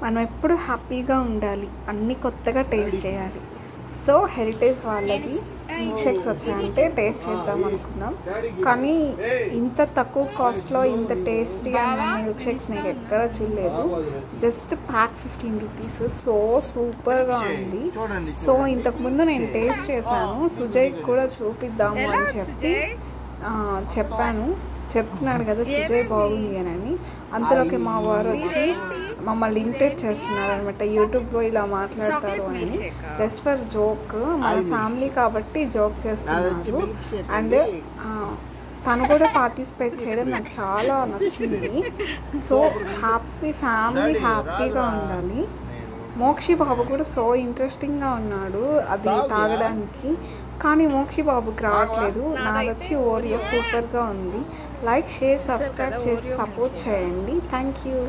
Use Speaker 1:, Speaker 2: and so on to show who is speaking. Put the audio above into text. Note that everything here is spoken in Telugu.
Speaker 1: మనం ఎప్పుడు హ్యాపీగా ఉండాలి, అన్నీ కొత్తగా టేస్ట్ చేయాలి. సో హెరిటేజ్ వాళ్ళది మిల్క్ షేక్స్ వచ్చాయంటే టేస్ట్ చేద్దాం అనుకున్నాం. కానీ ఇంత తక్కువ కాస్ట్లో ఇంత టేస్టీగా ఉన్న మిల్క్ షేక్స్ నేను ఎక్కడ చూడలేదు. Just pack 15 rupees. సో సూపర్గా ఉంది. సో ఇంతకుముందు నేను టేస్ట్ చేశాను, సుజయ్కి కూడా చూపిద్దాము అని చెప్పాను. చెప్తున్నాడు కదా సుజయ్ బాగుంది అని. అంతలోకి మా వారు వచ్చి మమ్మల్ని ఇమిటేట్ చేస్తున్నారు అనమాట, యూట్యూబ్లో ఇలా మాట్లాడతారు అని. జస్ట్ ఫర్ జోక్, మన ఫ్యామిలీ కాబట్టి జోక్ చేస్తున్నారు. అండ్ తను కూడా పార్టిసిపేట్ చేయడం నాకు చాలా నచ్చింది. సో ఫ్యామిలీ హ్యాపీగా ఉండాలి. మోక్షి బాబు కూడా సో ఇంట్రెస్టింగ్గా ఉన్నాడు అది తాగడానికి. కానీ మోక్షి బాబుకి రావట్లేదు. నాది వచ్చి ఓరియో సూపర్గా ఉంది. లైక్, షేర్, సబ్స్క్రైబ్ చేసి సపోర్ట్ చేయండి. Thank you.